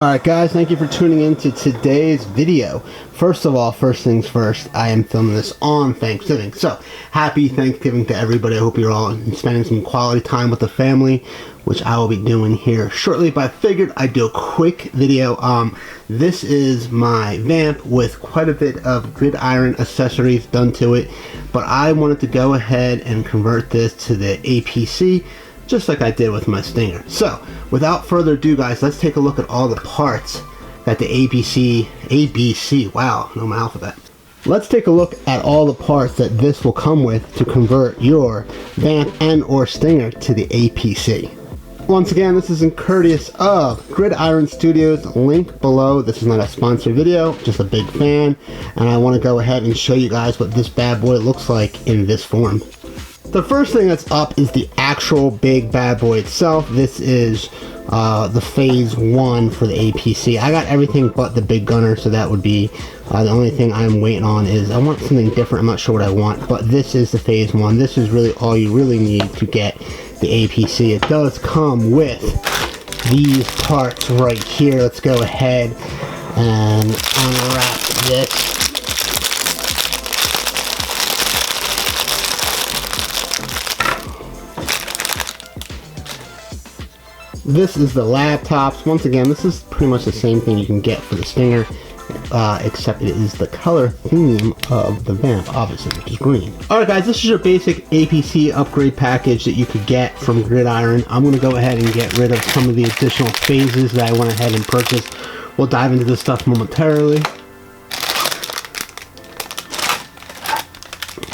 Alright guys, thank you for tuning in to today's video. First of all, first things first, I am filming this on Thanksgiving. So, happy Thanksgiving to everybody. I hope you're all spending some quality time with the family, which I will be doing here shortly. But I figured I'd do a quick video. This is my VAMP with quite a bit of gridiron accessories done to it. But I wanted to go ahead and convert this to the APC, just like I did with my Stinger. So, without further ado guys, let's take a look at all the parts that the ABC, wow, know my alphabet. Let's take a look at all the parts that this will come with to convert your VAMP and or Stinger to the APC. Once again, this is in courteous of Gridiron Studios, link below. This is not a sponsored video, just a big fan, and I want to go ahead and show you guys what this bad boy looks like in this form. The first thing that's up is the actual big bad boy itself. This is the phase 1 for the APC. I got everything but the big gunner, so that would be the only thing I'm waiting on. Is I want something different. I'm not sure what I want, but this is the phase 1. This is really all you really need to get the APC. It does come with these parts right here. Let's go ahead and unwrap this. This is the laptops. Once again, this is pretty much the same thing you can get for the Stinger, except it is the color theme of the VAMP, obviously, which is green. Alright guys, this is your basic APC upgrade package that you could get from Gridiron. I'm going to go ahead and get rid of some of the additional phases that I went ahead and purchased. We'll dive into this stuff momentarily.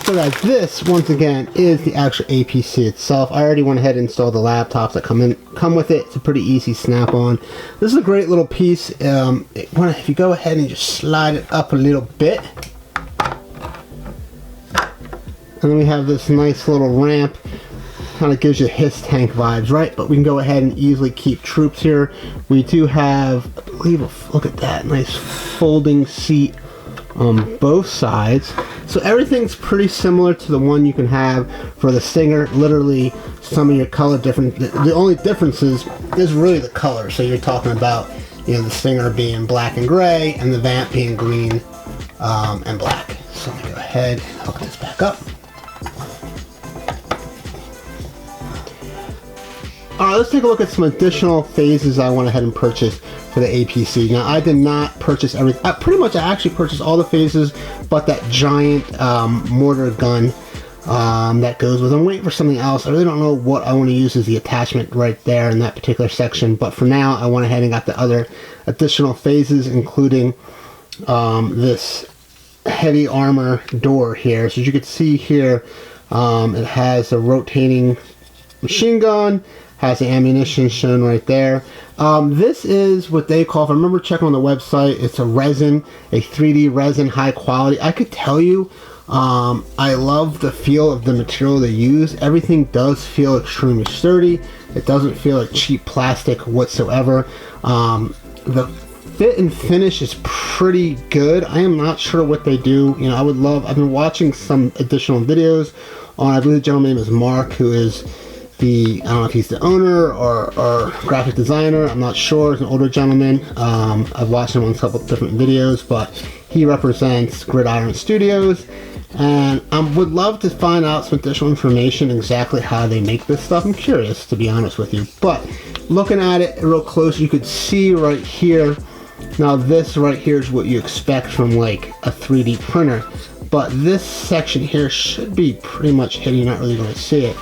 So guys, this, once again, is the actual APC itself. I already went ahead and installed the laptops that come with it. It's a pretty easy snap-on. This is a great little piece. If you go ahead and just slide it up a little bit. And then we have this nice little ramp. Kind of gives you his tank vibes, right? But we can go ahead and easily keep troops here. We do have, I believe, look at that, nice folding seat on both sides. So everything's pretty similar to the one you can have for the Stinger. Literally, some of your color different. The only difference is really the color. So you're talking about, you know, the Stinger being black and gray, and the VAMP being green and black. So let me go ahead and hook this back up. Alright, let's take a look at some additional phases I went ahead and purchased for the APC. Now, I did not purchase everything. I actually purchased all the phases, but that giant mortar gun that goes with it. I'm waiting for something else. I really don't know what I want to use as the attachment right there in that particular section, but for now, I went ahead and got the other additional phases, including this heavy armor door here. So as you can see here, it has a rotating machine gun, has the ammunition shown right there. This is what they call, if I remember checking on the website, it's a resin, a 3D resin, high quality. I could tell you, I love the feel of the material they use. Everything does feel extremely sturdy. It doesn't feel like cheap plastic whatsoever. The fit and finish is pretty good. I am not sure what they do. You know, I've been watching some additional videos on, I believe the gentleman's name is Mark, who is I don't know if he's the owner or graphic designer. I'm not sure. He's an older gentleman. I've watched him on a couple different videos, but he represents Gridiron Studios, and I would love to find out some additional information exactly how they make this stuff. I'm curious, to be honest with you. But looking at it real close, you could see right here. Now this right here is what you expect from like a 3D printer, but this section here should be pretty much hidden. You're not really going to see it.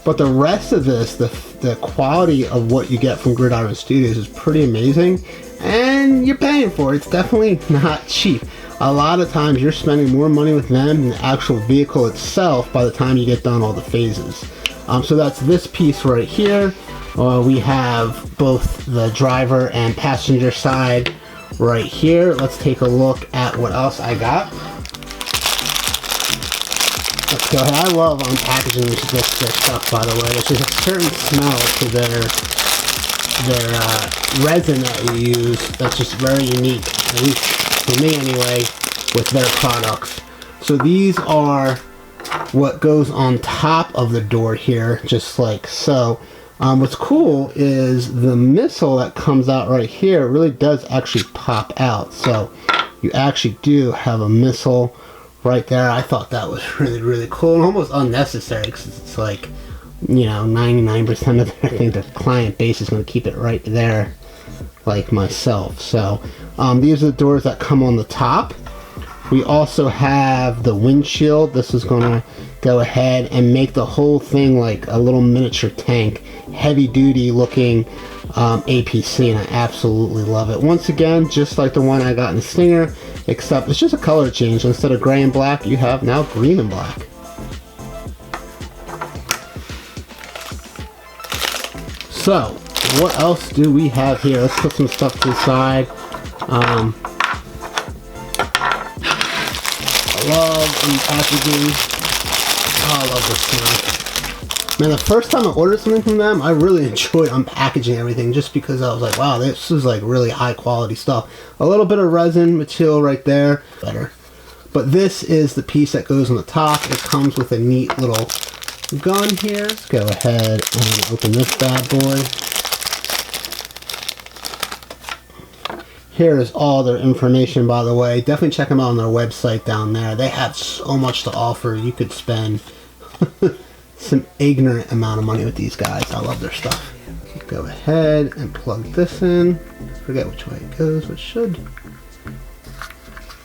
But the rest of this, the quality of what you get from Gridiron Studios is pretty amazing, and you're paying for it. It's definitely not cheap. A lot of times you're spending more money with them than the actual vehicle itself by the time you get done all the phases. So that's this piece right here. We have both the driver and passenger side right here. Let's take a look at what else I got. Let's go ahead. I love unpackaging their stuff, by the way. There's just a certain smell to their resin that you use that's just very unique, at least for me anyway, with their products. So these are what goes on top of the door here, just like so. What's cool is the missile that comes out right here really does actually pop out. So you actually do have a missile right there. I thought that was really, really cool and almost unnecessary because it's like, you know, 99% of I think the client base is going to keep it right there, like myself. So these are the doors that come on the top. We also have the windshield. This is going to go ahead and make the whole thing like a little miniature tank, heavy duty looking APC, and I absolutely love it. Once again, just like the one I got in the Stinger, except it's just a color change. Instead of gray and black, you have now green and black. So, what else do we have here? Let's put some stuff to the side. I love unpackaging. Oh, I love this smell. Man, the first time I ordered something from them, I really enjoyed unpackaging everything just because I was like, wow, this is like really high quality stuff. A little bit of resin material right there. Better. But this is the piece that goes on the top. It comes with a neat little gun here. Let's go ahead and open this bad boy. Here is all their information, by the way. Definitely check them out on their website down there. They have so much to offer. You could spend some ignorant amount of money with these guys. I love their stuff. Go ahead and plug this in. Forget which way it goes, which should.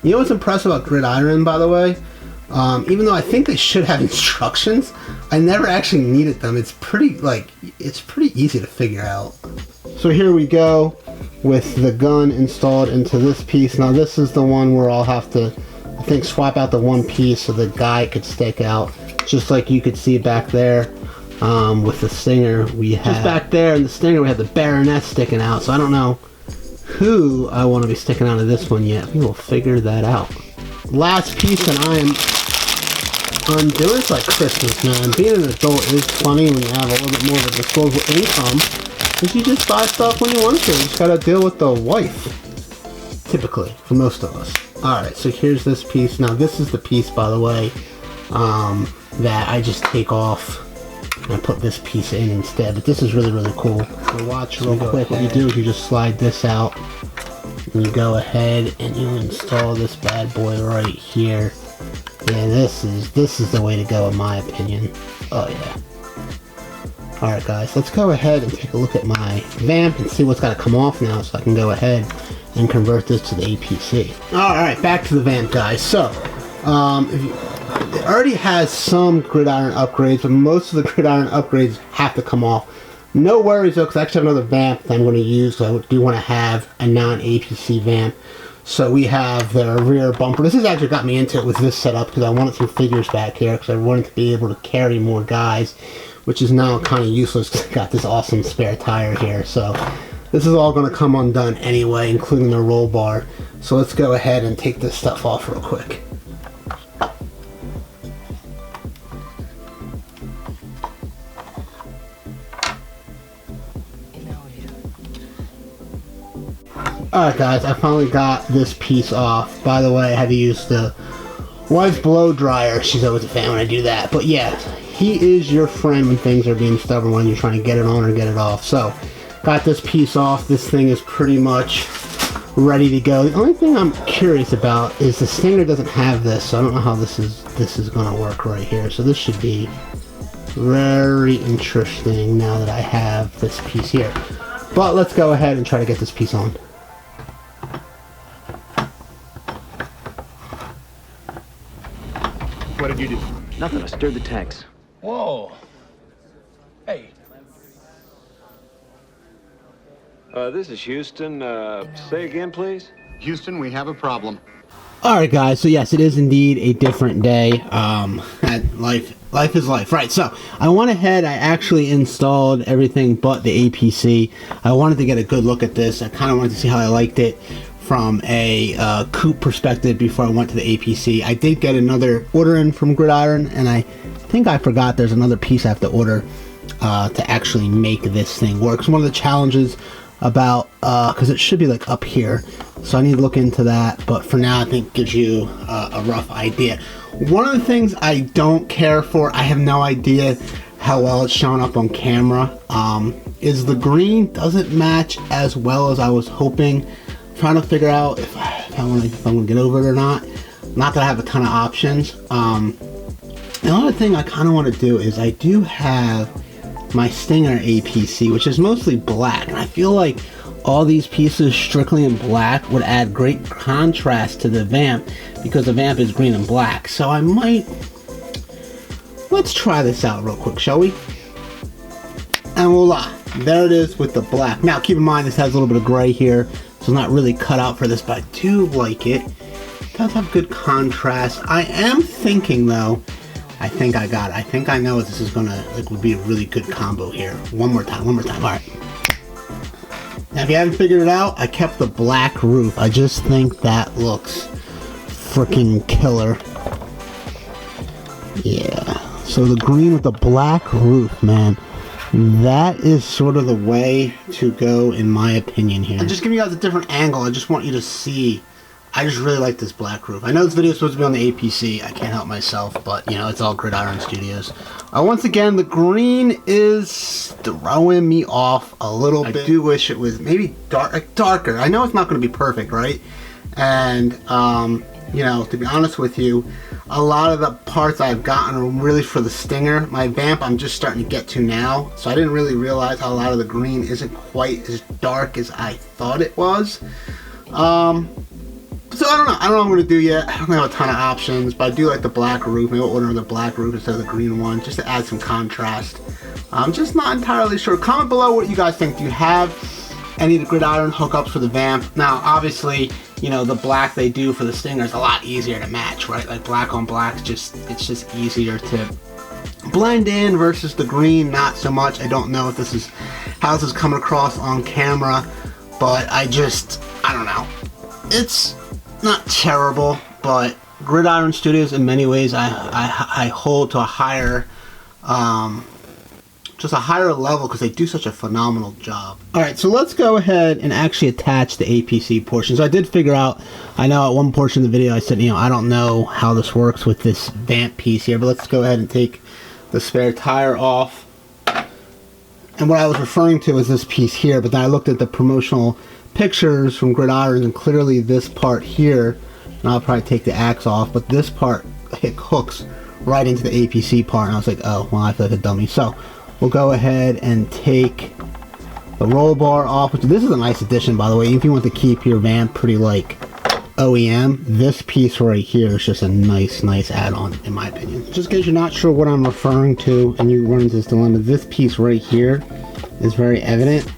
You know what's impressive about Gridiron, by the way? Even though I think they should have instructions, I never actually needed them. It's pretty easy to figure out. So here we go with the gun installed into this piece. Now this is the one where I'll have to, I think, swap out the one piece so the guy could stick out, just like you could see back there with the Stinger. We have just back there in the Stinger we have the Baroness sticking out, so I don't know who I want to be sticking out of this one yet. We will figure that out. Last piece that I am undoing. It's like Christmas, man. Being an adult is funny when you have a little bit more of a disposable income. Because you just buy stuff when you want to. You just gotta deal with the wife. Typically, for most of us. Alright, so here's this piece. Now this is the piece, by the way, that I just take off and I put this piece in instead. But this is really, really cool. So watch real quick. What you do is you just slide this out. And you go ahead and you install this bad boy right here. Yeah, this is the way to go in my opinion. Oh yeah. Alright guys, let's go ahead and take a look at my VAMP and see what's got to come off now so I can go ahead and convert this to the APC. Alright, back to the VAMP guys. So, it already has some Gridiron upgrades, but most of the Gridiron upgrades have to come off. No worries though, because I actually have another VAMP that I'm going to use, so I do want to have a non-APC VAMP. So we have the rear bumper. This has actually got me into it with this setup because I wanted some figures back here because I wanted to be able to carry more guys, which is now kind of useless because I got this awesome spare tire here. So this is all going to come undone anyway, including the roll bar. So let's go ahead and take this stuff off real quick. Alright guys, I finally got this piece off. By the way, I had to use the wife's blow dryer. She's always a fan when I do that. But yeah, he is your friend when things are being stubborn, when you're trying to get it on or get it off. So, got this piece off. This thing is pretty much ready to go. The only thing I'm curious about is the Stinger doesn't have this, so I don't know how this is going to work right here. So this should be very interesting now that I have this piece here. But let's go ahead and try to get this piece on. What did you do? Nothing, I stirred the tanks. Whoa. Hey. This is Houston. Say again, please? Houston, we have a problem. Alright guys, so yes, it is indeed a different day. Life is life. Right, so I went ahead, I actually installed everything but the APC. I wanted to get a good look at this. I kind of wanted to see how I liked it from a coupe perspective before I went to the APC. I did get another order in from Gridiron, and I think I forgot there's another piece I have to order to actually make this thing work. So one of the challenges about, because it should be like up here, so I need to look into that, but for now I think it gives you a rough idea. One of the things I don't care for, I have no idea how well it's showing up on camera. Is the green doesn't match as well as I was hoping. I'm trying to figure out if I'm gonna get over it or not. Not that I have a ton of options. The other thing I kind of want to do is I do have my Stinger APC, which is mostly black, and I feel like all these pieces strictly in black would add great contrast to the VAMP because the VAMP is green and black. So I might, let's try this out real quick, shall we? And voila, there it is with the black. Now keep in mind this has a little bit of gray here, so it's not really cut out for this, but I do like it. It does have good contrast. I am thinking though, I think I got it. I think I know this is gonna, like, would be a really good combo here. One more time, all right. Now if you haven't figured it out, I kept the black roof. I just think that looks freaking killer. Yeah, so the green with the black roof, man. That is sort of the way to go in my opinion here. I'm just giving you guys a different angle. I just want you to see. I just really like this black roof. I know this video is supposed to be on the APC. I can't help myself, but you know, it's all Gridiron Studios. Once again, the green is throwing me off a little bit. I do wish it was maybe darker. I know it's not going to be perfect, right? And you know, to be honest with you, a lot of the parts I've gotten are really for the Stinger. My VAMP I'm just starting to get to now, so I didn't really realize how a lot of the green isn't quite as dark as I thought it was. So I don't know what I'm going to do yet. I don't have a ton of options, but I do like the black roof. Maybe I'll order the black roof instead of the green one, just to add some contrast. I'm just not entirely sure. Comment below what you guys think. Do you have any of the Gridiron hookups for the VAMP? Now, obviously, you know, the black they do for the Stinger is a lot easier to match, right? Like black on black, it's just easier to blend in versus the green, not so much. I don't know if this is how this is coming across on camera, but I don't know. It's not terrible, but Gridiron Studios in many ways I hold to a higher just a higher level because they do such a phenomenal job. Alright, so let's go ahead and actually attach the APC portion. So I did figure out, I know at one portion of the video I said, you know, I don't know how this works with this VAMP piece here, but let's go ahead and take the spare tire off. And what I was referring to is this piece here, but then I looked at the promotional pictures from Gridiron, and clearly this part here, and I'll probably take the axe off, but this part hooks right into the APC part, and I was like, oh, well, I feel like a dummy. So we'll go ahead and take the roll bar off, which this is a nice addition, by the way. If you want to keep your VAMP pretty like OEM, this piece right here is just a nice add-on in my opinion. Just in case you're not sure what I'm referring to and you run into this dilemma, this piece right here is very evident.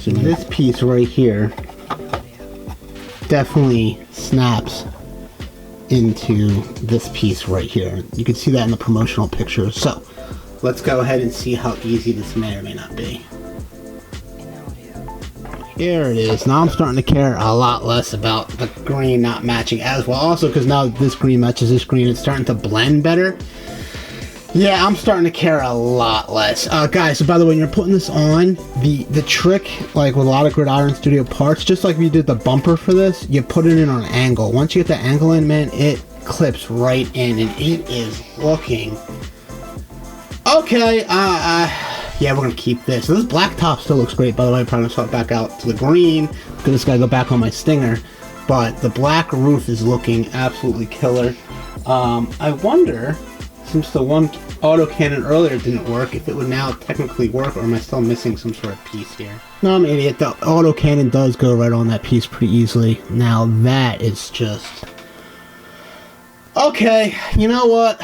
This piece right here definitely snaps into this piece right here. You can see that in the promotional pictures. So let's go ahead and see how easy this may or may not be. Here it is. Now I'm starting to care a lot less about the green not matching as well. Also, because now this green matches this green, it's starting to blend better. Yeah, I'm starting to care a lot less. Guys, so by the way, when you're putting this on, the trick, like with a lot of Gridiron Studio parts, just like we did the bumper for this, you put it in on an angle. Once you get the angle in, man, it clips right in, and it is looking okay. Yeah, we're gonna keep this. So this black top still looks great, by the way. I'm probably gonna swap back out to the green because this gotta go back on my Stinger, but the black roof is looking absolutely killer. I wonder, since the one autocannon earlier didn't work, if it would now technically work, or am I still missing some sort of piece here? No, I'm an idiot. The autocannon does go right on that piece pretty easily. Now that is just okay. You know what?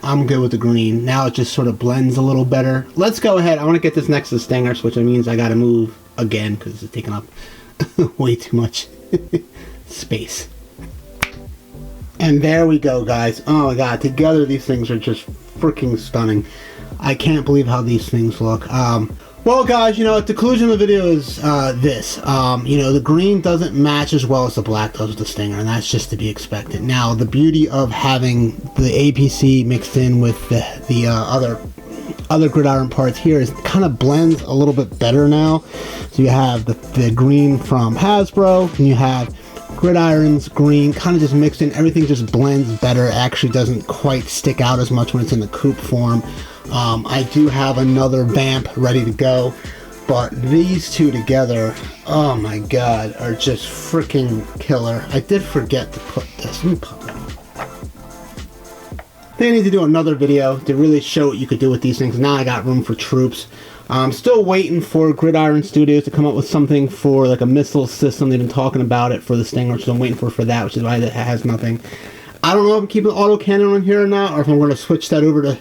I'm good with the green. Now it just sort of blends a little better. Let's go ahead. I want to get this next to the Stinger, which means I got to move again because it's taking up way too much space. And there we go, guys. Oh my god, together these things are just freaking stunning. I can't believe how these things look. Well, guys, you know, the conclusion of the video is this. You know, the green doesn't match as well as the black does with the Stinger, and that's just to be expected. Now, the beauty of having the APC mixed in with the other Gridiron parts here is it kind of blends a little bit better now. So you have the green from Hasbro, and you have Gridiron's green, kind of just mixed in. Everything just blends better. It actually doesn't quite stick out as much when it's in the coupe form. I do have another VAMP ready to go, but these two together, oh my god, are just freaking killer. I did forget to put this. Let me pop it on. I think I need to do another video to really show what you could do with these things. Now I got room for troops. I'm still waiting for Gridiron Studios to come up with something for like a missile system. They've been talking about it for the Stinger, so I'm waiting for that, which is why it has nothing. I don't know if I'm keeping autocannon on here or not, or if I'm going to switch that over to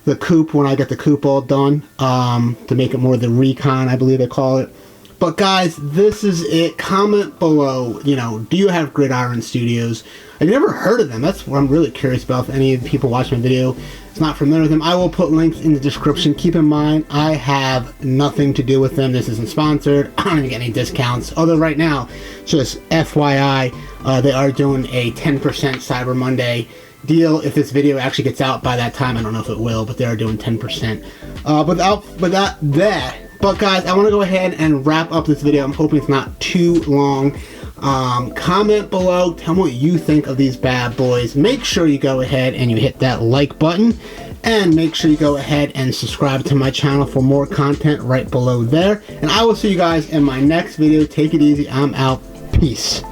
the coupe when I get the coupe all done, to make it more the recon, I believe they call it. But guys, this is it. Comment below, you know, do you have Gridiron Studios? I've never heard of them. That's what I'm really curious about. If any of the people watching my video is not familiar with them, I will put links in the description. Keep in mind, I have nothing to do with them. This isn't sponsored. I don't even get any discounts. Although right now, just FYI, they are doing a 10% Cyber Monday deal. If this video actually gets out by that time, I don't know if it will, but they are doing 10%. But guys, I want to go ahead and wrap up this video. I'm hoping it's not too long. Comment below, tell me what you think of these bad boys. Make sure you go ahead and you hit that like button, and make sure you go ahead and subscribe to my channel for more content right below there. And I will see you guys in my next video. Take it easy. I'm out. Peace.